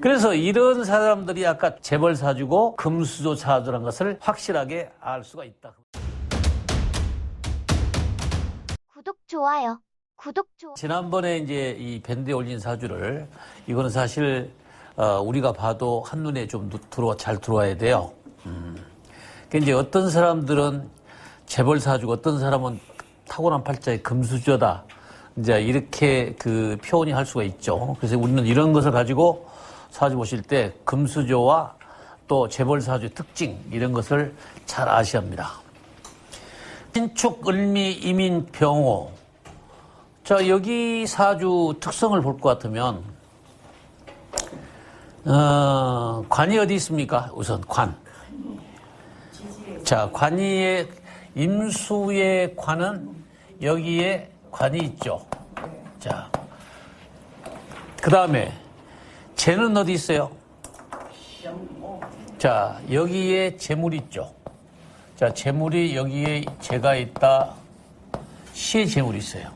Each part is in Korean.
그래서 이런 사람들이 아까 재벌 사주고 금수저 사주라는 것을 확실하게 알 수가 있다. 구독, 좋아요. 지난번에 이제 이 밴드에 올린 사주를 이거는 사실 우리가 봐도 한눈에 좀 잘 들어와야 돼요. 그 이제 어떤 사람들은 재벌 사주고 어떤 사람은 타고난 팔자의 금수저다. 이제 이렇게 그 표현이 할 수가 있죠. 그래서 우리는 이런 것을 가지고 사주 보실 때 금수저와 또 재벌 사주의 특징 이런 것을 잘 아셔야 합니다. 신축, 을미, 임인, 병호. 자, 여기 사주 특성을 볼 것 같으면 관이 어디 있습니까? 우선 관. 자, 관이의 임수의 관은 여기에 관이 있죠. 자, 그 다음에 재는 어디 있어요? 자, 여기에 재물이 있죠. 자, 재물이 여기에 재가 있다. 시에 재물이 있어요.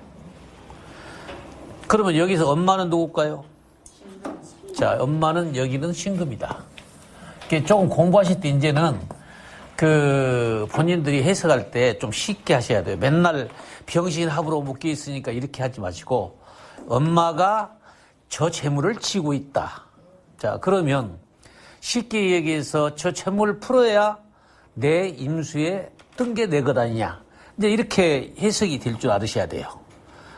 그러면 여기서 엄마는 누굴까요? 자, 엄마는 여기는 신금이다. 조금 공부하실 때 이제는 그 본인들이 해석할 때 좀 쉽게 하셔야 돼요. 맨날 병신합으로 묶여 있으니까 이렇게 하지 마시고 엄마가 저 재물을 쥐고 있다. 자, 그러면 쉽게 얘기해서 저 재물을 풀어야 내 임수에 뜬 게 내 것 아니냐. 이제 이렇게 해석이 될 줄 알으셔야 돼요.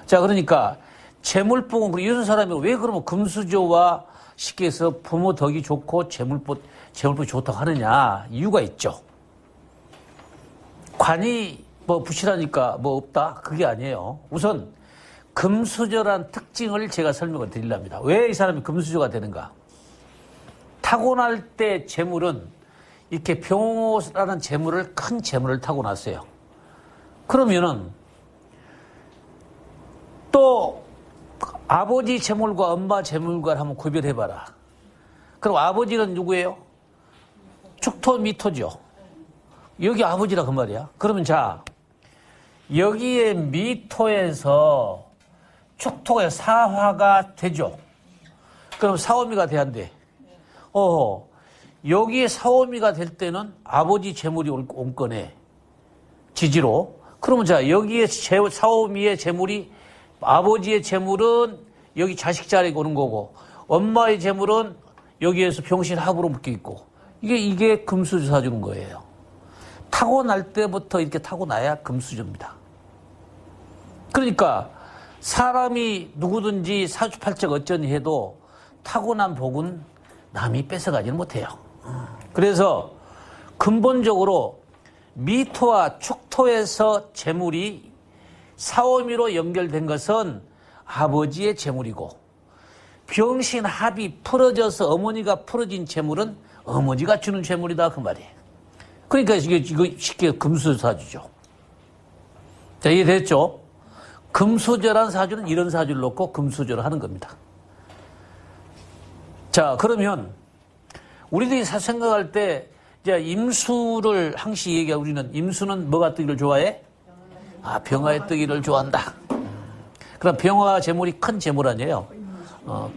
자, 그러니까 재물복은 이런 사람이 왜 그러면 금수저와 쉽게 해서 부모 덕이 좋고 재물복이 좋다고 하느냐. 이유가 있죠. 관이 뭐 부실하니까 뭐 없다? 그게 아니에요. 우선 금수저란 특징을 제가 설명을 드리려합니다. 왜 이 사람이 금수저가 되는가? 타고날 때 재물은 이렇게 병호라는 재물을 큰 재물을 타고났어요. 그러면은 또 아버지 재물과 엄마 재물과를 한번 구별해봐라. 그럼 아버지는 누구예요? 축토 미토죠. 여기 아버지라 그 말이야. 그러면 자, 여기에 미토에서 축토가 사화가 되죠. 그럼 사오미가 돼야 돼. 여기에 사오미가 될 때는 아버지 재물이 온 거네. 지지로. 그러면 자, 여기에 사오미의 재물이 아버지의 재물은 여기 자식 자리에 오는 거고 엄마의 재물은 여기에서 병신합으로 묶여 있고 이게 금수저 사주는 거예요. 타고날 때부터 이렇게 타고나야 금수저입니다. 그러니까 사람이 누구든지 사주팔자가 어쩌니 해도 타고난 복은 남이 뺏어가지는 못해요. 그래서 근본적으로 미토와 축토에서 재물이 사오미로 연결된 것은 아버지의 재물이고 병신합이 풀어져서 어머니가 풀어진 재물은 어머니가 주는 재물이다 그 말이에요. 그러니까 이거 쉽게 금수저 사주죠. 자, 이해됐죠? 금수저란 사주는 이런 사주를 놓고 금수저를 하는 겁니다. 자, 그러면 우리들이 생각할 때 이제 임수를 항시 얘기하고 우리는 임수는 뭐가 뜨기를 좋아해? 병화의 뜨기를 좋아한다. 그럼 병화 재물이 큰 재물 아니에요?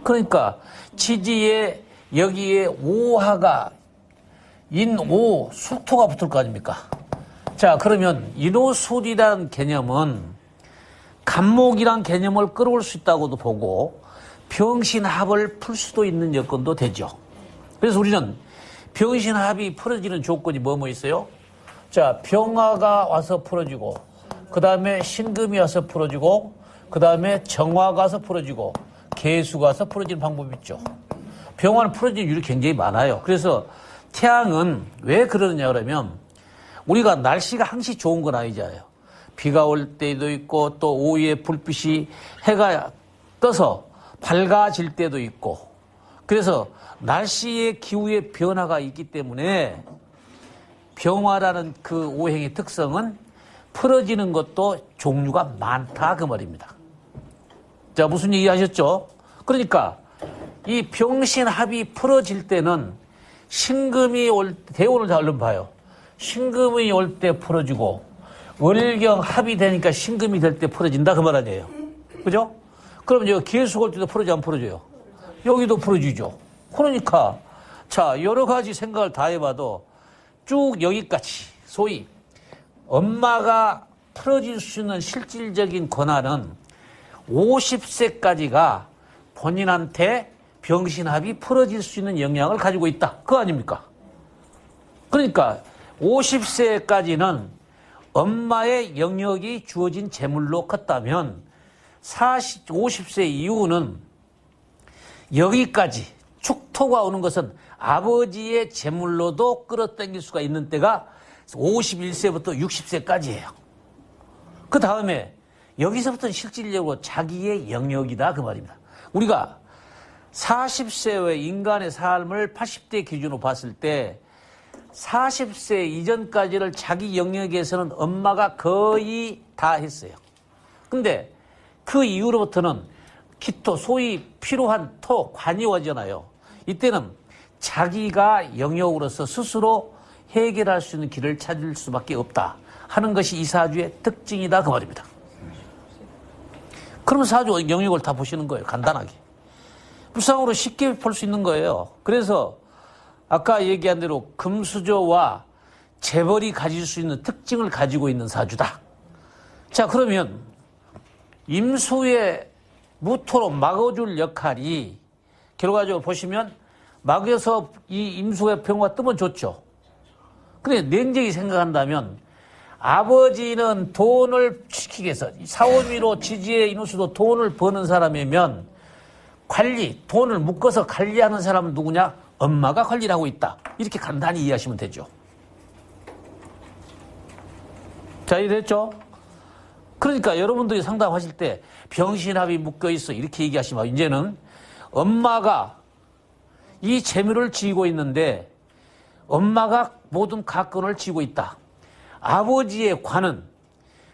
그러니까 지지에 여기에 오화가 인오 수토가 붙을 거 아닙니까? 자, 그러면 인오술이라는 개념은 간목이란 개념을 끌어올 수 있다고도 보고 병신합을 풀 수도 있는 여건도 되죠. 그래서 우리는 병신합이 풀어지는 조건이 뭐 있어요? 자, 병화가 와서 풀어지고 그 다음에 신금이 와서 풀어지고 그 다음에 정화가 와서 풀어지고 개수가 와서 풀어지는 방법이 있죠. 병화는 풀어지는 이유가 굉장히 많아요. 그래서 태양은 왜 그러느냐 그러면 우리가 날씨가 항시 좋은 건 아니잖아요. 비가 올 때도 있고 또 오후에 불빛이 해가 떠서 밝아질 때도 있고 그래서 날씨의 기후의 변화가 있기 때문에 병화라는 그 오행의 특성은 풀어지는 것도 종류가 많다 그 말입니다. 자, 무슨 얘기 하셨죠? 그러니까 이 병신합이 풀어질 때는 신금이 올 때, 대운을 다 얼른 봐요. 신금이 올 때 풀어지고, 월경 합이 되니까 신금이 될 때 풀어진다, 그 말 아니에요. 그죠? 그럼 이거 기회수가 올 때도 풀어지 안 풀어져요? 여기도 풀어지죠. 그러니까 자 여러 가지 생각을 다 해봐도 쭉 여기까지 소위 엄마가 풀어줄 수 있는 실질적인 권한은 50세까지가 본인한테 병신합이 풀어질 수 있는 영향을 가지고 있다. 그거 아닙니까? 그러니까 50세까지는 엄마의 영역이 주어진 재물로 컸다면 50세 이후는 여기까지 축토가 오는 것은 아버지의 재물로도 끌어당길 수가 있는 때가 51세부터 60세까지예요. 그 다음에 여기서부터는 실질적으로 자기의 영역이다 그 말입니다. 우리가 40세의 인간의 삶을 80대 기준으로 봤을 때 40세 이전까지를 자기 영역에서는 엄마가 거의 다 했어요. 근데 그 이후로부터는 기토, 소위 필요한 토, 관이 오잖아요. 이때는 자기가 영역으로서 스스로 해결할 수 있는 길을 찾을 수밖에 없다 하는 것이 이 사주의 특징이다 그 말입니다. 그러면 사주 영역을 다 보시는 거예요. 간단하게. 무상으로 쉽게 볼 수 있는 거예요. 그래서 아까 얘기한 대로 금수저와 재벌이 가질 수 있는 특징을 가지고 있는 사주다. 자, 그러면 임수의 무토로 막아줄 역할이 결과적으로 보시면 막여서 이 임수의 병화가 뜨면 좋죠. 근데 냉정히 생각한다면 아버지는 돈을 시키기 위해서 사오미로 지지의 인수도 돈을 버는 사람이면 관리, 돈을 묶어서 관리하는 사람은 누구냐? 엄마가 관리를 하고 있다. 이렇게 간단히 이해하시면 되죠. 자, 이해됐죠? 그러니까 여러분들이 상담하실 때 병신합이 묶여있어 이렇게 얘기하시면 이제는 엄마가 이 재물을 쥐고 있는데 엄마가 모든 가건을 쥐고 있다. 아버지의 관은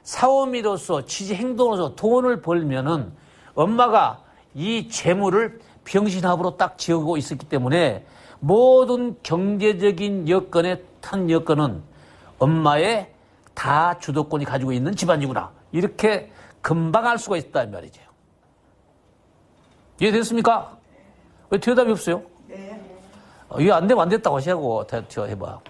사오미로서 지지 행동으로서 돈을 벌면은 엄마가 이 재물을 병신합으로 딱 지어고 있었기 때문에 모든 경제적인 여건의 탄 여건은 엄마의 다 주도권이 가지고 있는 집안이구나. 이렇게 금방 알 수가 있다는 말이죠. 이해됐습니까? 왜 대답이 없어요? 네. 이해 안 되면 안 됐다고 하시고 해봐.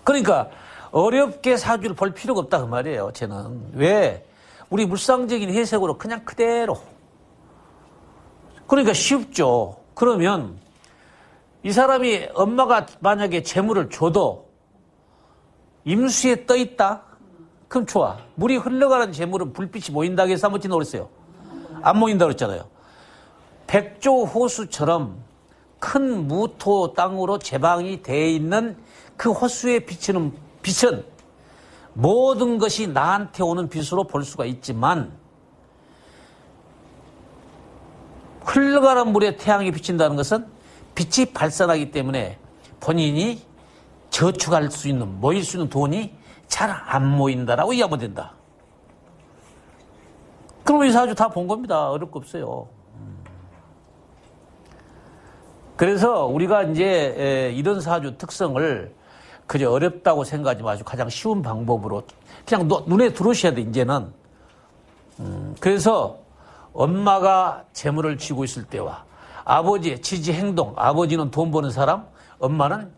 그러니까 어렵게 사주를 볼 필요가 없다 그 말이에요. 쟤는. 왜? 우리 물상적인 해석으로 그냥 그대로. 그러니까 쉽죠. 그러면 이 사람이 엄마가 만약에 재물을 줘도 임수에 떠 있다? 그럼 좋아. 물이 흘러가는 재물은 불빛이 모인다고 해서 한번 지나오랬어요. 안 모인다고 그랬잖아요. 백조 호수처럼 큰 무토 땅으로 제방이 되어 있는 그 호수에 비치는 빛은 모든 것이 나한테 오는 빛으로 볼 수가 있지만 흘러가는 물에 태양이 비친다는 것은 빛이 발산하기 때문에 본인이 저축할 수 있는, 모일 수 있는 돈이 잘 안 모인다라고 이해하면 된다. 그럼 이 사주 다 본 겁니다. 어려울 거 없어요. 그래서 우리가 이제 이런 사주 특성을 그저 어렵다고 생각하지 마시고 가장 쉬운 방법으로 그냥 눈에 들어오셔야 돼, 이제는. 그래서 엄마가 재물을 쥐고 있을 때와 아버지의 지지 행동, 아버지는 돈 버는 사람, 엄마는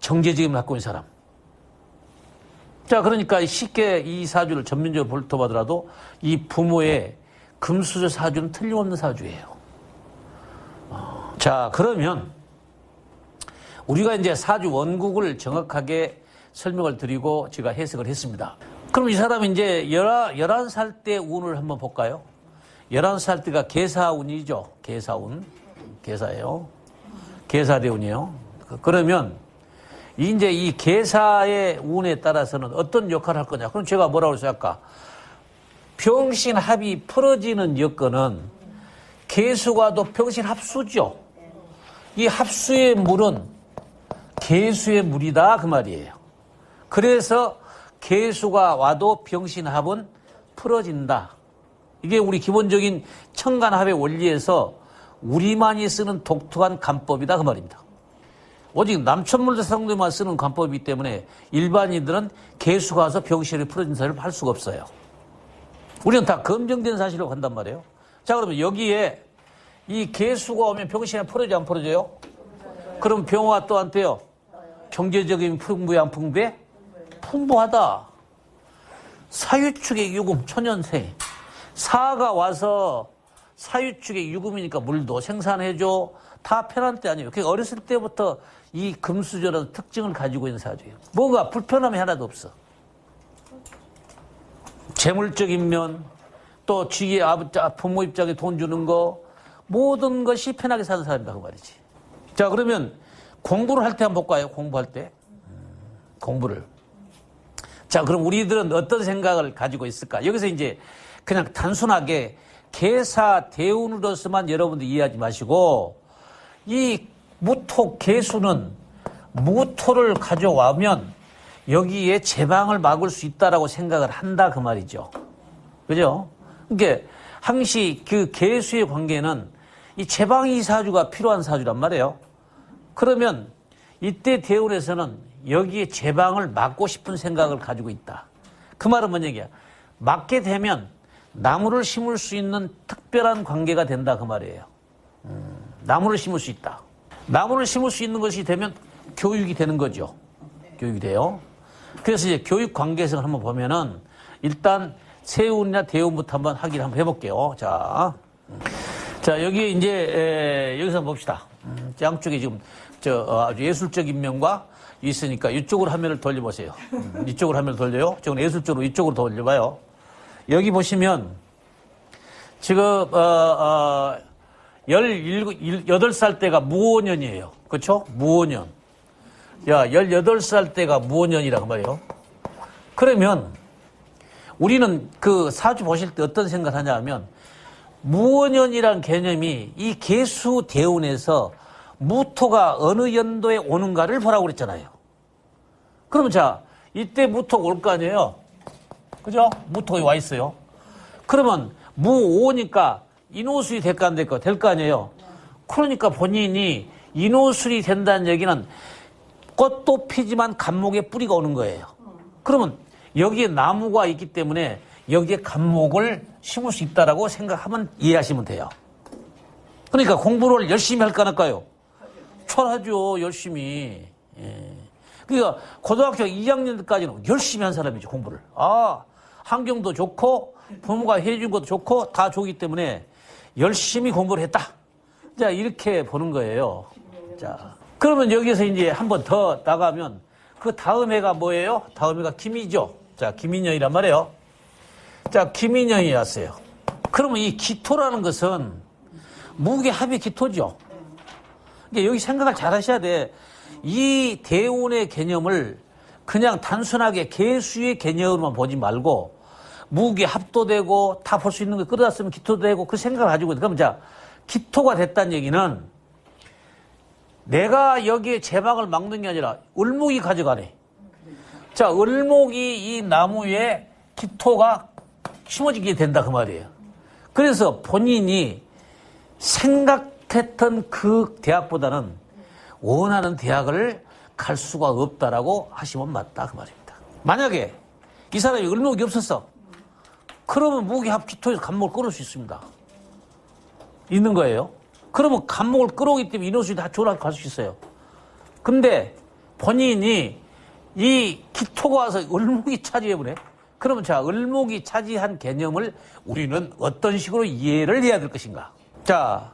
경제적인 갖고 있는 사람. 자, 그러니까 쉽게 이 사주를 전면적으로 볼터하더라도 이 부모의 금수저 사주는 틀림없는 사주예요. 자, 그러면 우리가 이제 사주 원국을 정확하게 설명을 드리고 제가 해석을 했습니다. 그럼 이 사람이 이제 11살 때 운을 한번 볼까요? 11살 때가 계사운이죠. 계사운. 계사예요. 계사대운이에요. 그러면 이제 이 계사의 운에 따라서는 어떤 역할을 할 거냐. 그럼 제가 뭐라고 그랬어요, 아까? 병신합이 풀어지는 여건은 계수과도 병신합수죠. 이 합수의 물은 계수의 물이다 그 말이에요. 그래서 계수가 와도 병신합은 풀어진다. 이게 우리 기본적인 천간합의 원리에서 우리만이 쓰는 독특한 간법이다 그 말입니다. 오직 남천물대 사람들만 쓰는 간법이기 때문에 일반인들은 계수가 와서 병신이 풀어진 사실을 할 수가 없어요. 우리는 다 검증된 사실이라고 한단 말이에요. 자, 그러면 여기에 이 개수가 오면 병신이 풀어져 안 풀어져요? 그럼 병화 또 안 돼요? 경제적인 풍부해 안 풍부해? 풍부하다. 사유축의 유금 초년생. 사가 와서 사유축의 유금이니까 물도 생산해줘. 다 편한 때 아니에요. 그러니까 어렸을 때부터 이 금수저라는 특징을 가지고 있는 사주예요. 뭔가 불편함이 하나도 없어. 재물적인 면, 또 주위에 부모 입장에 돈 주는 거, 모든 것이 편하게 사는 사람이다 그 말이지. 자, 그러면 공부를 할 때 한번 볼까요? 공부할 때. 공부를. 자, 그럼 우리들은 어떤 생각을 가지고 있을까? 여기서 이제 그냥 단순하게 개사 대운으로서만 여러분들 이해하지 마시고, 이 무토 개수는 무토를 가져와면 여기에 재방을 막을 수 있다라고 생각을 한다 그 말이죠. 그죠? 그러니까 항시 그 개수의 관계는 이 재방이 사주가 필요한 사주란 말이에요. 그러면 이때 대운에서는 여기에 재방을 막고 싶은 생각을 가지고 있다. 그 말은 뭔 얘기야? 막게 되면 나무를 심을 수 있는 특별한 관계가 된다 그 말이에요. 나무를 심을 수 있다. 나무를 심을 수 있는 것이 되면 교육이 되는 거죠. 교육이 돼요. 그래서 이제 교육 관계성을 한번 보면은 일단 세운이나 대운부터 한번 확인을 한번 해볼게요. 자, 여기 이제 여기서 한번 봅시다. 양쪽에 지금 아주 예술적인 면과 있으니까 이쪽으로 화면을 돌려보세요. 이쪽으로 화면을 돌려요. 지금 예술적으로 이쪽으로 돌려봐요. 여기 보시면 지금 18살 때가 무오년이에요. 그렇죠? 무오년. 야, 18살 때가 무오년이라고 말이에요. 그러면 우리는 그 사주 보실 때 어떤 생각을 하냐 하면 무오년이란 개념이 이 개수 대운에서 무토가 어느 연도에 오는가를 보라고 그랬잖아요. 그러면 자, 이때 무토가 올 거 아니에요? 그죠? 무토가 와 있어요. 그러면 무오니까 인호술이 될까 안 될까? 될 거 아니에요? 그러니까 본인이 인호술이 된다는 얘기는 꽃도 피지만 감목에 뿌리가 오는 거예요. 그러면 여기에 나무가 있기 때문에 여기에 감목을 심을 수 있다라고 생각하면 이해하시면 돼요. 그러니까 공부를 열심히 할까 안 할까요? 철하죠, 열심히. 예. 그러니까 고등학교 2학년까지는 열심히 한 사람이죠, 공부를. 환경도 좋고 부모가 해준 것도 좋고 다 좋기 때문에 열심히 공부를 했다. 자, 이렇게 보는 거예요. 자, 그러면 여기서 이제 한 번 더 나가면 그 다음 해가 뭐예요? 다음 해가 김이죠. 자, 김인년이란 말이에요. 자, 김인년이 왔어요. 그러면 이 기토라는 것은 무게합의 기토죠. 그러니까 여기 생각을 잘 하셔야 돼. 이 대운의 개념을 그냥 단순하게 개수의 개념으로만 보지 말고 무게합도 되고 다 볼 수 있는 거 끌어다 쓰면 기토도 되고 그 생각을 가지고 있다. 그럼 자, 기토가 됐다는 얘기는 내가 여기에 재방을 막는 게 아니라 을목이 가져가네. 자, 을목이 이 나무에 기토가 심어지게 된다 그 말이에요. 그래서 본인이 생각했던 그 대학보다는 원하는 대학을 갈 수가 없다라고 하시면 맞다 그 말입니다. 만약에 이 사람이 을목이 없었어. 그러면 무기합 기토에서 간목을 끌어올 수 있습니다. 있는 거예요. 그러면 간목을 끌어오기 때문에 인호수이 다 졸아 갈 수 있어요. 근데 본인이 이 기토가 와서 을목이 차지해버려. 그러면 자, 을목이 차지한 개념을 우리는 어떤 식으로 이해를 해야 될 것인가? 자,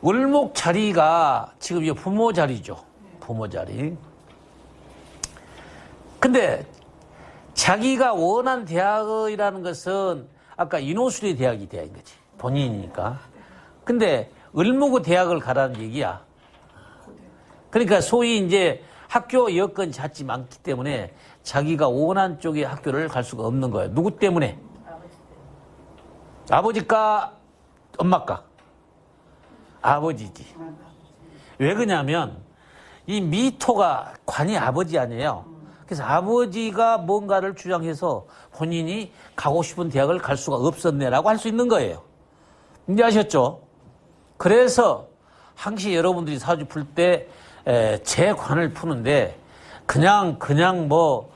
을목 자리가 지금 이 부모 자리죠. 부모 자리. 근데 자기가 원한 대학이라는 것은 아까 인호술의 대학이 대학인 거지. 본인이니까. 근데 을목의 대학을 가라는 얘기야. 그러니까 소위 이제 학교 여건이 잦지 많기 때문에 자기가 원한 쪽의 학교를 갈 수가 없는 거예요. 누구 때문에? 아버지가 엄마가? 아버지지. 왜 그러냐면 이 미토가 관이 아버지 아니에요. 그래서 아버지가 뭔가를 주장해서 본인이 가고 싶은 대학을 갈 수가 없었네라고 할 수 있는 거예요. 이제 아셨죠? 그래서 항시 여러분들이 사주 풀 때 제 관을 푸는데 그냥 뭐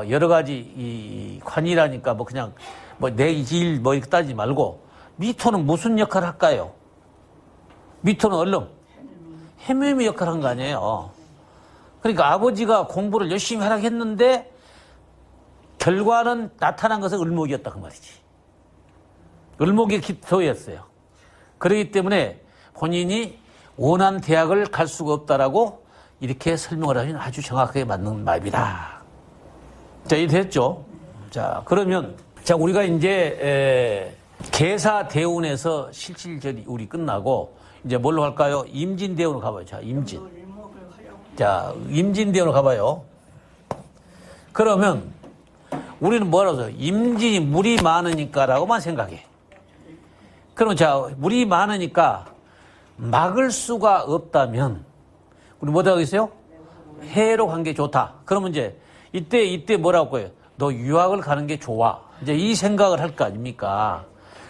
여러 가지 이 관이라니까 뭐 그냥 뭐 내 일 뭐 이렇게 따지지 말고 미토는 무슨 역할을 할까요? 밑으로는 얼름. 해묘의 역할을 한 거 아니에요. 그러니까 아버지가 공부를 열심히 하라고 했는데 결과는 나타난 것은 을목이었다 그 말이지. 을목의 기토였어요. 그렇기 때문에 본인이 원한 대학을 갈 수가 없다라고 이렇게 설명을 하면 아주 정확하게 맞는 말입니다. 자, 이해됐죠? 자, 그러면 자 우리가 이제 계사대운에서 실질절이 우리 끝나고 이제 뭘로 갈까요? 임진대운으로 가봐요. 자, 임진. 자, 임진대운으로 가봐요. 그러면 우리는 뭐라고 해서 임진이 물이 많으니까라고만 생각해. 그럼 자, 물이 많으니까 막을 수가 없다면 우리 뭐라고 했어요? 해로 간 게 좋다. 그러면 이제 이때 뭐라고 해요? 너 유학을 가는 게 좋아. 이제 이 생각을 할 거 아닙니까?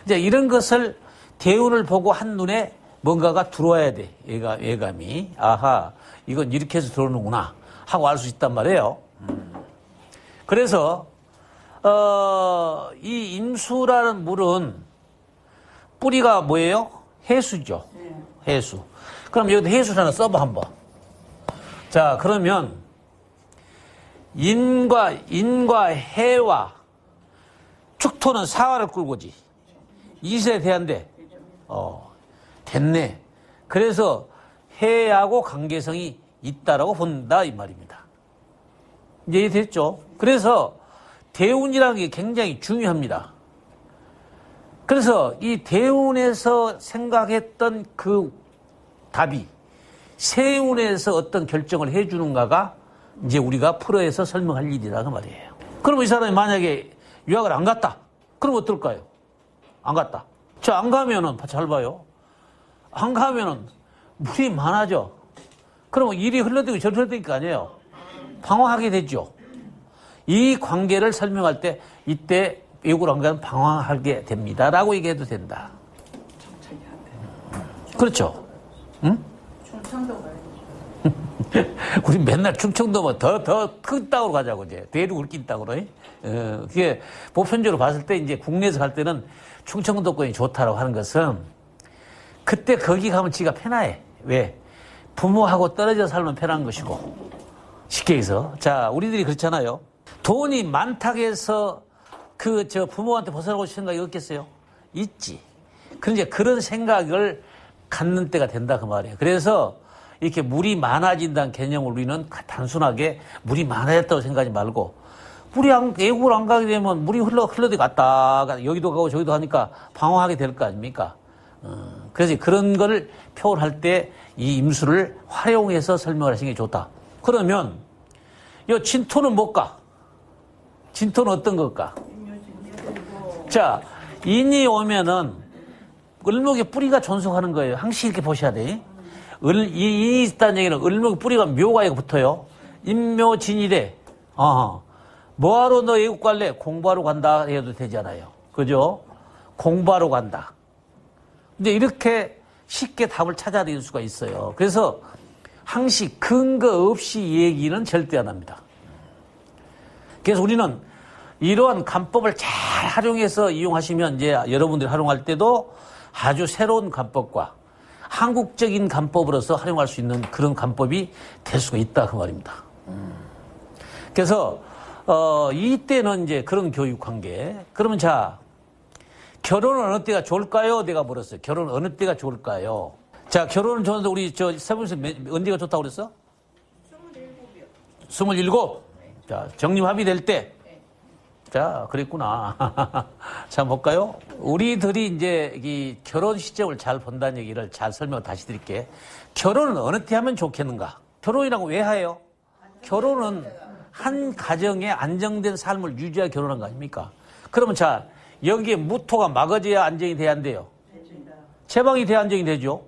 이제 이런 것을 대운을 보고 한눈에 뭔가가 들어와야 돼. 예감이. 아하, 이건 이렇게 해서 들어오는구나. 하고 알 수 있단 말이에요. 그래서, 이 임수라는 물은 뿌리가 뭐예요? 해수죠. 해수. 그럼 여기다 해수를 하나 써봐, 한번. 자, 그러면, 인과 해와 축토는 사화를 끌고지. 이세 대한데, 됐네. 그래서 해하고 관계성이 있다라고 본다 이 말입니다. 이제 됐죠? 그래서 대운이라는 게 굉장히 중요합니다. 그래서 이 대운에서 생각했던 그 답이 세운에서 어떤 결정을 해주는가가 이제 우리가 프로에서 설명할 일이라 그 말이에요. 그럼 이 사람이 만약에 유학을 안 갔다. 그럼 어떨까요? 안 갔다. 자, 안 가면은 잘 봐요. 안 가면은 물이 많아져. 그러면 일이 흘러들고 저리 흘러들 거 아니에요. 방황하게 되죠. 이 관계를 설명할 때 이때 외국을 안 가면 방황하게 됩니다라고 얘기해도 된다. 그렇죠? 응? 충청도 가야죠. 우리 맨날 충청도면 더 큰 땅으로 가자고 이제 대륙을 낀 땅으로. 그게 보편적으로 봤을 때 이제 국내에서 갈 때는 충청도권이 좋다라고 하는 것은 그때 거기 가면 지가 편해. 왜? 부모하고 떨어져 살면 편한 것이고. 쉽게 해서. 자, 우리들이 그렇잖아요. 돈이 많다고 해서 부모한테 벗어나고 싶은 생각이 없겠어요? 있지. 그런데 그런 생각을 갖는 때가 된다 그 말이에요. 그래서 이렇게 물이 많아진다는 개념을 우리는 단순하게 물이 많아졌다고 생각하지 말고 외국을 안 가게 되면 물이 흘러들 갔다가 여기도 가고 저기도 하니까 방황하게 될 거 아닙니까? 그래서 그런 걸 표현할 때 이 임수를 활용해서 설명을 하시는 게 좋다. 그러면 이 진토는 뭘까? 진토는 어떤 걸까? 자, 인이 오면은 을목의 뿌리가 존속하는 거예요. 항상 이렇게 보셔야 돼. 인이 있다는 얘기는 을목의 뿌리가 묘가 붙어요. 인묘진이래. 뭐하러 너 외국 갈래? 공부하러 간다 해도 되잖아요. 그죠? 공부하러 간다. 근데 이렇게 쉽게 답을 찾아낼 수가 있어요. 그래서 항상 근거 없이 얘기는 절대 안 합니다. 그래서 우리는 이러한 간법을 잘 활용해서 이용하시면 이제 여러분들이 활용할 때도 아주 새로운 간법과 한국적인 간법으로서 활용할 수 있는 그런 간법이 될 수가 있다 그 말입니다. 그래서 이때는 이제 그런 교육 관계. 그러면 자, 결혼은 어느 때가 좋을까요? 내가 물었어요. 결혼은 어느 때가 좋을까요? 자, 결혼은 좋은데 우리 세분에서 언제가 좋다고 그랬어? 27이요. 27? 자, 정립합의될 때. 자, 그랬구나. 자, 볼까요? 우리들이 이제 이 결혼 시점을 잘 본다는 얘기를 잘 설명을 다시 드릴게. 결혼은 어느 때 하면 좋겠는가? 결혼이라고 왜 해요? 결혼은 한 가정의 안정된 삶을 유지하기 결혼한 거 아닙니까? 그러면 자, 여기에 무토가 막아져야 안정이 돼야 안 돼요? 제방이 돼야 안정이 되죠?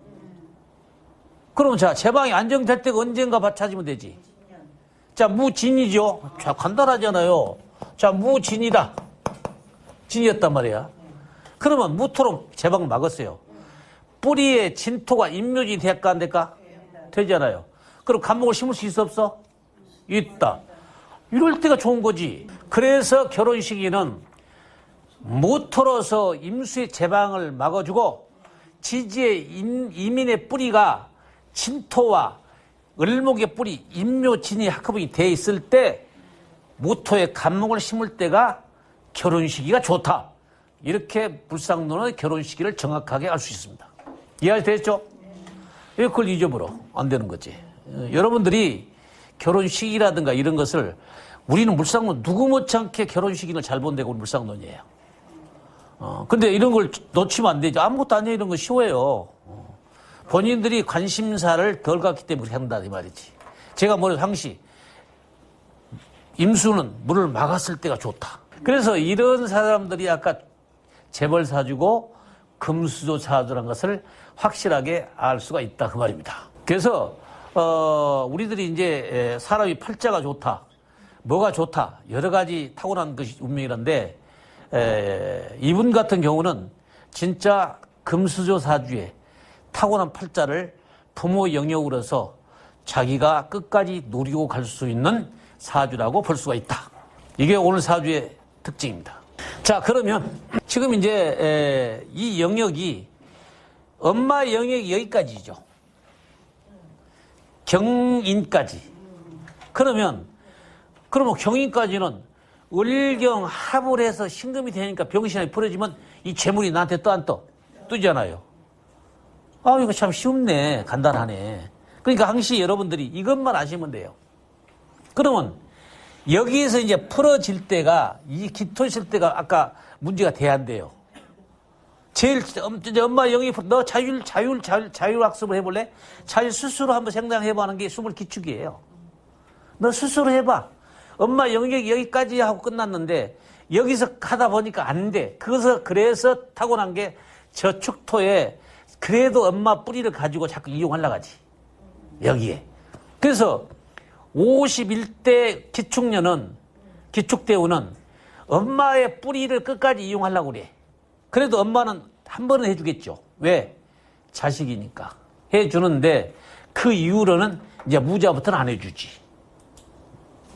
그러면 자, 제방이 안정될 때가 언젠가 찾으면 되지. 자, 무진이죠? 자, 간단하잖아요. 자, 무진이다. 진이었단 말이야. 그러면 무토로 제방을 막았어요. 뿌리에 진토가 인묘진이 될까 안 될까? 되잖아요. 그럼 간목을 심을 수 있어 없어? 있다. 이럴 때가 좋은 거지. 그래서 결혼 시기는 무토로서 임수의 제방을 막아주고 지지의 이민의 뿌리가 진토와 을목의 뿌리, 인묘, 진이 합이 돼 있을 때 무토에 간목을 심을 때가 결혼 시기가 좋다. 이렇게 불상론의 결혼 시기를 정확하게 알 수 있습니다. 이해되셨죠? 왜 그걸 잊어버려? 안 되는 거지. 여러분들이 결혼 시기라든가 이런 것을 우리는 물상론 누구 못지않게 결혼 시기를 잘 본다고 우리 물상론이에요. 근데 이런 걸 놓치면 안 되죠. 아무것도 아니에요. 이런 거 쉬워요. 본인들이 관심사를 덜 갖기 때문에 그렇게 한다 이 말이지. 제가 뭐래도 항시 임수는 물을 막았을 때가 좋다. 그래서 이런 사람들이 아까 재벌 사주고 금수저 사주라는 것을 확실하게 알 수가 있다 그 말입니다. 그래서 우리들이 이제 사람이 팔자가 좋다, 뭐가 좋다, 여러 가지 타고난 것이 운명이란데 이분 같은 경우는 진짜 금수저 사주에 타고난 팔자를 부모 영역으로서 자기가 끝까지 누리고 갈 수 있는 사주라고 볼 수가 있다. 이게 오늘 사주의 특징입니다. 자, 그러면 지금 이제 이 영역이 엄마 영역이 여기까지죠. 경인까지. 그러면 경인까지는 을경 합을 해서 신금이 되니까 병신이 풀어지면 이 재물이 나한테 떠 안 떠? 뜨잖아요. 아, 이거 참 쉽네. 간단하네. 그러니까 항시 여러분들이 이것만 아시면 돼요. 그러면 여기에서 이제 풀어질 때가, 이 기토실 때가 아까 문제가 돼야 안 돼요. 제일, 엄마 영이, 너 자율학습을 해볼래? 자율 스스로 한번 생각해보는 게 숨을 기축이에요. 너 스스로 해봐. 엄마 영역이 여기까지 하고 끝났는데, 여기서 하다 보니까 안 돼. 그래서 타고난 게 저축토에 그래도 엄마 뿌리를 가지고 자꾸 이용하려고 하지. 여기에. 그래서 51대 기축대우는 엄마의 뿌리를 끝까지 이용하려고 그래. 그래도 엄마는 한 번은 해주겠죠. 왜? 자식이니까. 해주는데 그 이후로는 이제 무자부터는 안 해주지.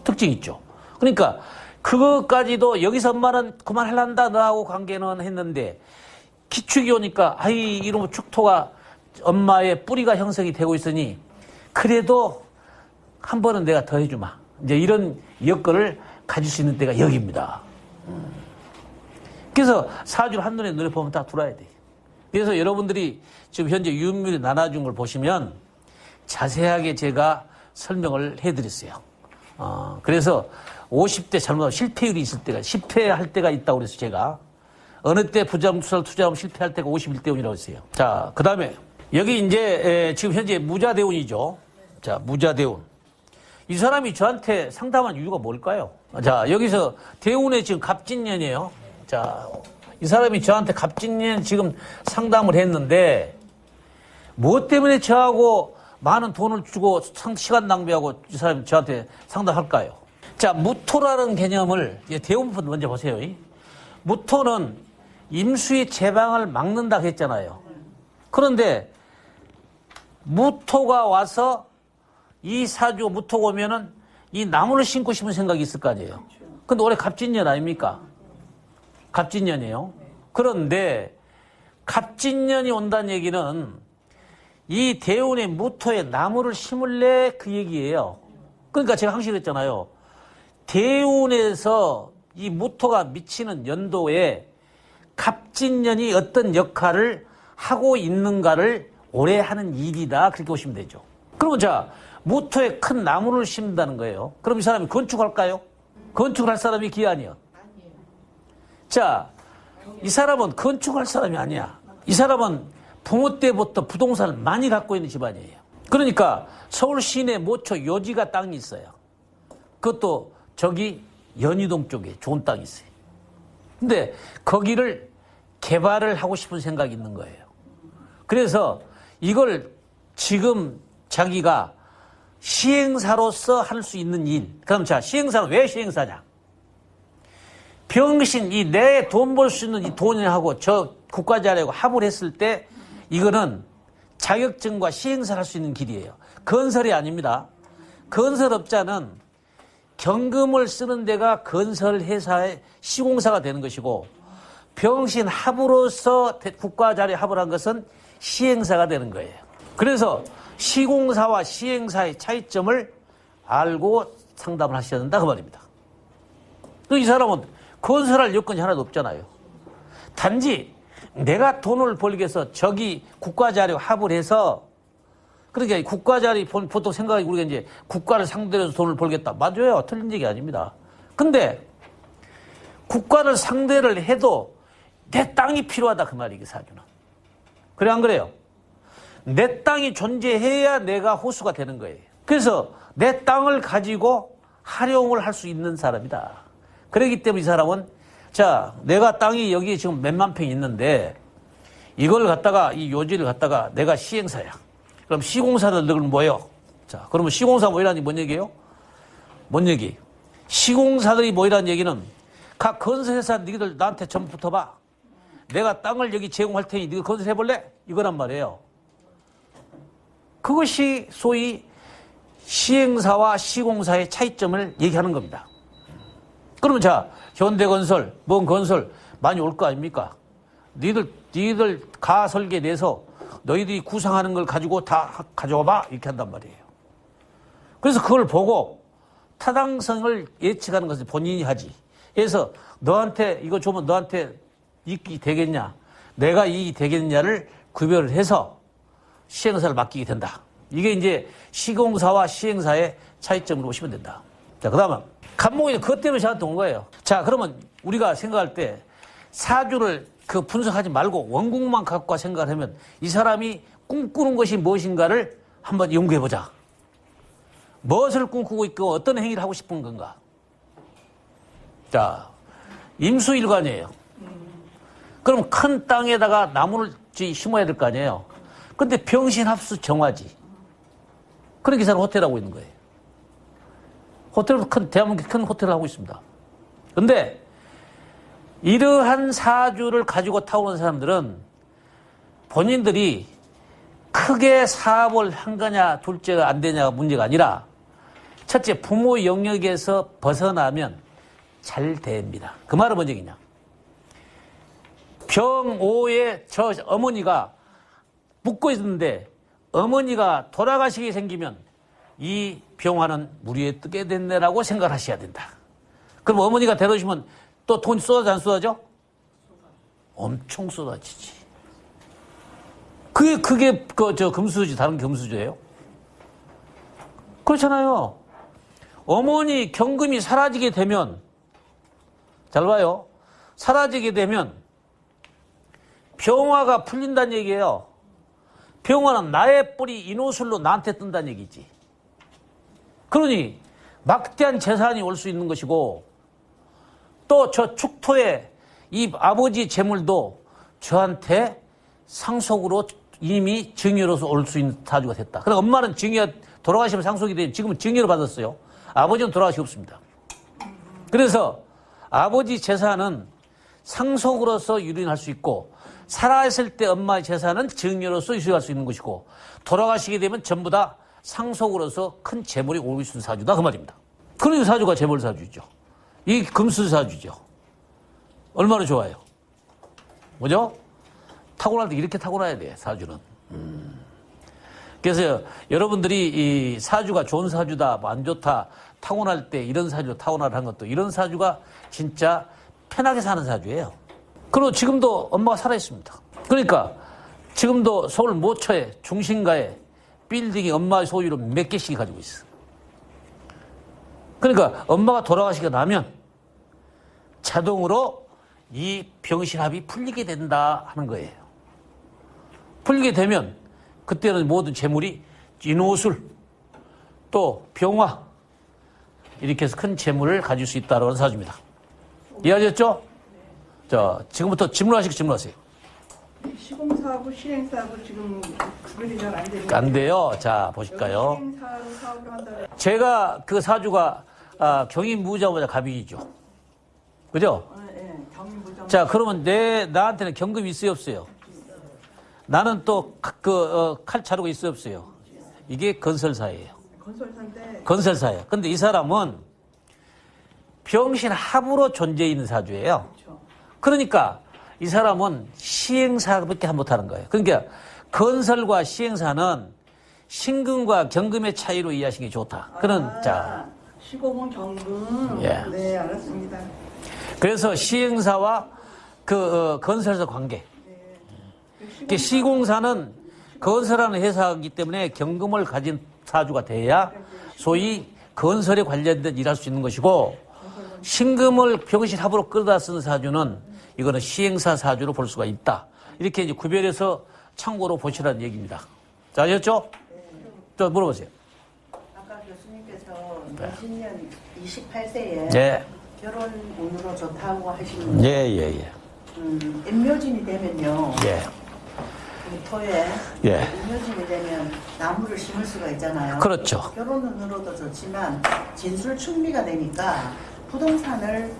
특징 있죠. 그러니까 그것까지도 여기서 엄마는 그만하란다 너하고 관계는 했는데 기축이 오니까 아이 이런 축토가 엄마의 뿌리가 형성이 되고 있으니 그래도 한 번은 내가 더 해주마. 이제 이런 여건을 가질 수 있는 때가 여기입니다. 그래서 사주를 한눈에 눈여보면 다 들어야 돼. 그래서 여러분들이 지금 현재 유물이 나눠준 걸 보시면 자세하게 제가 설명을 해드렸어요. 그래서 50대 잘못하면 실패율이 있을 때가, 10회 할 때가 있다고 그래서 제가 어느 때 부자금투자를 투자하면 실패할 때가 51대운이라고 했어요. 자, 그 다음에 여기 이제 지금 현재 무자대운이죠. 자, 무자대운. 이 사람이 저한테 상담한 이유가 뭘까요? 자, 여기서 대운에 지금 갑진년이에요. 자, 이 사람이 저한테 갑진년 지금 상담을 했는데 무엇 때문에 저하고 많은 돈을 주고 시간 낭비하고 이 사람이 저한테 상담할까요? 자, 무토라는 개념을 대운부터 먼저 보세요. 무토는 임수의 제방을 막는다고 했잖아요. 그런데 무토가 와서 이 사주 무토가 오면은 이 나무를 심고 싶은 생각이 있을 거 아니에요. 근데 올해 갑진년 아닙니까? 갑진년이에요. 그런데 갑진년이 온다는 얘기는 이 대운의 무토에 나무를 심을래 그 얘기예요. 그러니까 제가 항상 그랬잖아요. 대운에서 이 무토가 미치는 연도에 갑진년이 어떤 역할을 하고 있는가를 오래 하는 일이다. 그렇게 보시면 되죠. 그러면 자, 무토에 큰 나무를 심는다는 거예요. 그럼 이 사람이 건축할까요? 건축을 할 사람이 기아니요. 자, 이 사람은 건축할 사람이 아니야. 이 사람은 부모 때부터 부동산을 많이 갖고 있는 집안이에요. 그러니까 서울 시내 모초 요지가 땅이 있어요. 그것도 저기 연희동 쪽에 좋은 땅이 있어요. 근데 거기를 개발을 하고 싶은 생각이 있는 거예요. 그래서 이걸 지금 자기가 시행사로서 할 수 있는 일. 그럼 자, 시행사는 왜 시행사냐? 병신, 이 내 돈 벌 수 있는 이 돈하고 저 국가자료하고 합을 했을 때 이거는 자격증과 시행사를 할 수 있는 길이에요. 건설이 아닙니다. 건설업자는 경금을 쓰는 데가 건설회사의 시공사가 되는 것이고 병신 합으로서 국가자료 합을 한 것은 시행사가 되는 거예요. 그래서 시공사와 시행사의 차이점을 알고 상담을 하셔야 된다 그 말입니다. 이 사람은 건설할 여건이 하나도 없잖아요. 단지 내가 돈을 벌기 위해서 저기 국가자료 합을 해서, 그러니까 국가자료 보통 생각이 우리가 이제 국가를 상대로 해서 돈을 벌겠다. 맞아요. 틀린 얘기 아닙니다. 근데 국가를 상대를 해도 내 땅이 필요하다 그 말이에요. 사주는. 그래 안 그래요? 내 땅이 존재해야 내가 호수가 되는 거예요. 그래서 내 땅을 가지고 활용을 할 수 있는 사람이다. 그렇기 때문에 이 사람은, 자, 내가 땅이 여기 지금 몇만 평이 있는데 이걸 갖다가, 이 요지를 갖다가 내가 시행사야. 그럼 시공사들 모여. 자, 그러면 시공사 모이라는 게 뭔 얘기예요? 뭔 얘기? 시공사들이 모이라는 얘기는 각 건설회사 너희들 나한테 전부 붙어봐. 내가 땅을 여기 제공할 테니 너희 건설해볼래? 이거란 말이에요. 그것이 소위 시행사와 시공사의 차이점을 얘기하는 겁니다. 그러면 자, 현대건설, 뭔 건설 많이 올 거 아닙니까? 너희들 가설계 내서 너희들이 구상하는 걸 가지고 다 가져와봐. 이렇게 한단 말이에요. 그래서 그걸 보고 타당성을 예측하는 것을 본인이 하지. 그래서 너한테 이거 주면 너한테 이익이 되겠냐, 내가 이익이 되겠냐를 구별을 해서 시행사를 맡기게 된다. 이게 이제 시공사와 시행사의 차이점으로 보시면 된다. 자, 그 다음은 간목이 그것 때문에 저한테 온 거예요. 자, 그러면 우리가 생각할 때 사주를 그 분석하지 말고 원국만 갖고 생각을 하면 이 사람이 꿈꾸는 것이 무엇인가를 한번 연구해보자. 무엇을 꿈꾸고 있고 어떤 행위를 하고 싶은 건가. 자, 임수일관이에요. 그럼 큰 땅에다가 나무를 심어야 될 거 아니에요. 근데 병신합수 정화지. 그렇게 이 사람 호텔 하고 있는 거예요. 호텔도 대한민국 큰 호텔을 하고 있습니다. 근데 이러한 사주를 가지고 타오르는 사람들은 본인들이 크게 사업을 한 거냐 둘째가 안 되냐가 문제가 아니라 첫째 부모 영역에서 벗어나면 잘 됩니다. 그 말은 뭔 얘기냐. 병오에 저 어머니가 묻고 있는데 어머니가 돌아가시게 생기면 이 병화는 무리에 뜨게 됐네라고 생각을 하셔야 된다. 그럼 어머니가 데려오시면 또 돈 쏟아져 안 쏟아져? 엄청 쏟아지지. 그게 저 금수지, 다른 금수저예요? 그렇잖아요. 어머니 경금이 사라지게 되면, 잘 봐요. 사라지게 되면 병화가 풀린다는 얘기예요. 병화는 나의 뿌리 인호술로 나한테 뜬다는 얘기지. 그러니 막대한 재산이 올 수 있는 것이고 또 저 축토에 이 아버지 재물도 저한테 상속으로 이미 증여로서 올 수 있는 사주가 됐다. 그럼 엄마는 증여 돌아가시면 상속이 되지 지금은 증여로 받았어요. 아버지는 돌아가시 없습니다. 그래서 아버지 재산은 상속으로서 유린할 수 있고 살아있을 때 엄마의 재산은 증여로서 유수할 수 있는 것이고 돌아가시게 되면 전부 다 상속으로서 큰 재물이 오고 있는 사주다 그 말입니다. 그런 사주가 재물 사주죠. 이 금수 사주죠. 얼마나 좋아요. 뭐죠? 타고날 때 이렇게 타고나야 돼 사주는. 그래서 여러분들이 이 사주가 좋은 사주다 안 좋다 타고날 때 이런 사주로 타고나는 것도 이런 사주가 진짜 편하게 사는 사주예요. 그리고 지금도 엄마가 살아있습니다. 그러니까 지금도 서울 모처에 중심가에 빌딩이 엄마의 소유로 몇 개씩 가지고 있어. 그러니까 엄마가 돌아가시게 나면 자동으로 이 병신합이 풀리게 된다 하는 거예요. 풀리게 되면 그때는 모든 재물이 인호술 또 병화 이렇게 해서 큰 재물을 가질 수 있다는 사주입니다. 이해하셨죠? 자, 지금부터 질문하세요. 시공사하고 시행사하고 지금 구별이 잘 안 되니까. 안 돼요. 자, 보실까요? 시행사로 사업을 한다면 제가 그 사주가 경인무자보다 갑이죠. 그죠? 예, 경인부정. 자, 그러면 나한테는 경금이 있어요, 없어요? 나는 또 칼 자루가 있어요, 없어요? 이게 건설사예요. 건설사인데 건설사예요. 근데 이 사람은 병신합으로 존재해 있는 사주예요. 그렇죠. 그러니까 이 사람은 시행사밖에 못하는 거예요. 그러니까 건설과 시행사는 신금과 경금의 차이로 이해하시는 게 좋다. 그런, 자. 시공은 경금. 예. 네, 알았습니다. 그래서 시행사와 건설사 관계. 네. 시공사는 건설하는 회사이기 때문에 경금을 가진 사주가 돼야 소위 건설에 관련된 일할 수 있는 것이고, 신금을 병실 합으로 끌어다 쓰는 사주는 이거는 시행사 사주로 볼 수가 있다. 이렇게 이제 구별해서 참고로 보시라는 얘기입니다. 자, 아셨죠? 또 물어보세요. 아까 교수님께서 몇십년 28세에 네. 결혼 운으로 좋다고 하시는 예. 임묘진이 되면요. 예. 이 토에 예. 임묘진이 되면 나무를 심을 수가 있잖아요. 그렇죠. 결혼 운으로도 좋지만 진술충미가 되니까 부동산을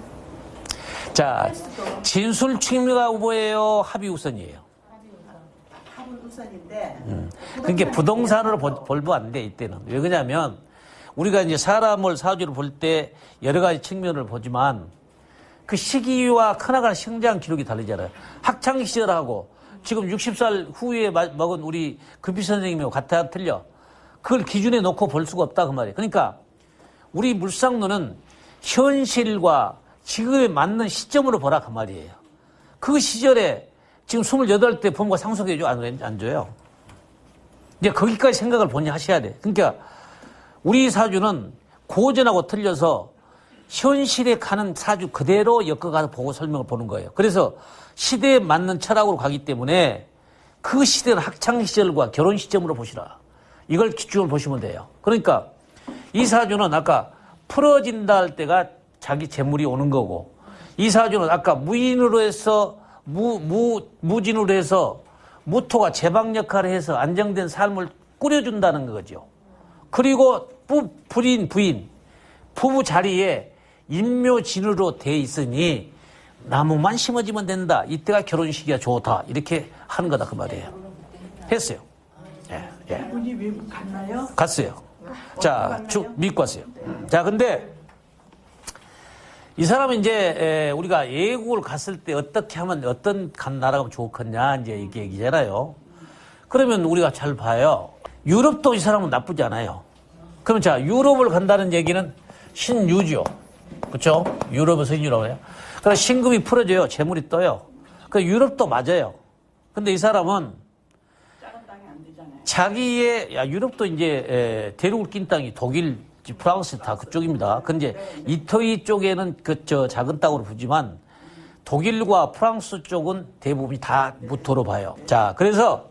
자, 할 수도 진술충미가 우보예요? 합의 우선이에요? 합은 우선인데 그러니까 부동산으로 벌면 안 돼, 이때는. 왜 그러냐면, 우리가 이제 사람을 사주를 볼 때 여러 가지 측면을 보지만, 그 시기와 크나큰 성장 기록이 다르잖아요. 학창시절하고 지금 60살 후에 먹은 우리 금피 선생님하고 같아, 틀려. 그걸 기준에 놓고 볼 수가 없다, 그 말이에요. 그러니까, 우리 물상론은 현실과 지금에 맞는 시점으로 보라, 그 말이에요. 그 시절에 지금 28대 부모가 상속해줘, 안 줘요? 이제 거기까지 생각을 본인이 하셔야 돼. 그러니까 우리 사주는 고전하고 틀려서 현실에 가는 사주 그대로 엮어가서 보고 설명을 보는 거예요. 그래서 시대에 맞는 철학으로 가기 때문에 그 시대는 학창시절과 결혼 시점으로 보시라. 이걸 기준으로 보시면 돼요. 그러니까 이 사주는 아까 풀어진다 할 때가 자기 재물이 오는 거고, 이 사주는 아까 무인으로 해서 무진으로 해서 무토가 제방 역할을 해서 안정된 삶을 꾸려준다는 거죠. 그리고 부인, 부부 자리에 인묘진으로 돼 있으니 나무만 심어지면 된다. 이때가 결혼식이야 좋다. 이렇게 하는 거다 그 말이에요. 했어요. 예. 이분이 외국 갔나요? 갔어요. 자, 미국 갔어요. 자, 근데 이 사람은 이제 우리가 외국을 갔을 때 어떻게 하면 어떤 나라가 좋겠냐 이제 이게 얘기잖아요. 그러면 우리가 잘 봐요. 유럽도 이 사람은 나쁘지 않아요. 그럼 자, 유럽을 간다는 얘기는 신유죠. 그렇죠? 유럽에서 신유라고 해요. 그래서 신금이 풀어져요. 재물이 떠요. 그 유럽도 맞아요. 근데 이 사람은 작은 땅이 안 되잖아요. 자기의 유럽도 이제 대륙을 낀 땅이 독일, 프랑스 다 그쪽입니다. 근데 이터리 쪽에는 작은 땅으로 보지만 독일과 프랑스 쪽은 대부분이 다 무토로 봐요. 자, 그래서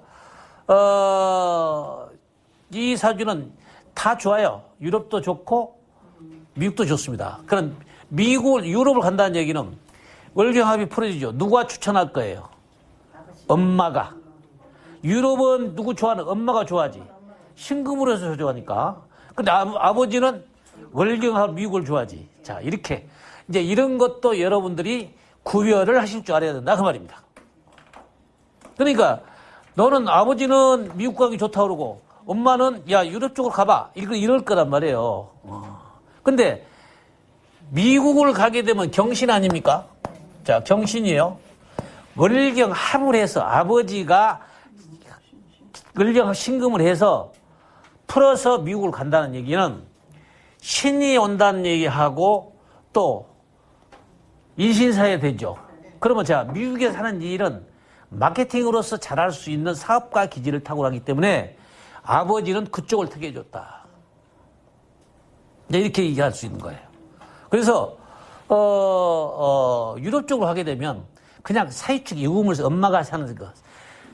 이 사주는 다 좋아요. 유럽도 좋고 미국도 좋습니다. 그럼 유럽을 간다는 얘기는 월경합이 풀어지죠. 누가 추천할 거예요? 엄마가. 유럽은 누구 좋아하는? 엄마가 좋아하지. 신금으로 해서 좋아하니까. 근데 아버지는 월경합 미국을 좋아하지. 자, 이렇게. 이제 이런 것도 여러분들이 구별을 하실 줄 알아야 된다. 그 말입니다. 그러니까 너는 아버지는 미국 가기 좋다 그러고 엄마는 야, 유럽 쪽으로 가봐. 이럴 거란 말이에요. 근데 미국을 가게 되면 경신 아닙니까? 자, 경신이에요. 월경합을 해서 아버지가 월경합 신금을 해서 풀어서 미국을 간다는 얘기는 신이 온다는 얘기하고 또 인신사에 되죠. 그러면 자, 미국에서 하는 일은 마케팅으로서 잘할 수 있는 사업가 기질을 탁월하기 때문에 아버지는 그쪽을 택해줬다. 이렇게 얘기할 수 있는 거예요. 그래서 유럽 쪽으로 하게 되면 그냥 사회축 유금을 엄마가 사는 거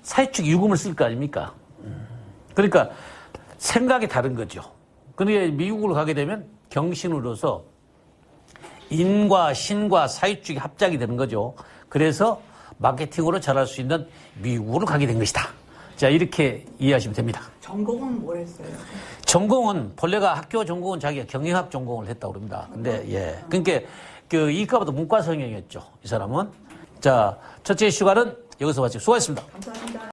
사회축 유금을 쓸 거 아닙니까? 그러니까 생각이 다른 거죠. 그러니까 미국으로 가게 되면 경신으로서 인과 신과 사회축이 합작이 되는 거죠. 그래서 마케팅으로 잘할 수 있는 미국으로 가게 된 것이다. 자, 이렇게 이해하시면 됩니다. 전공은 뭘 했어요? 전공은 본래가 학교 전공은 자기가 경영학 전공을 했다고 그럽니다. 근데 예, 그러니까 그 이과보다 문과 성향이었죠. 이 사람은. 자, 첫째 시간은 여기서 마치고 수고하셨습니다. 감사합니다.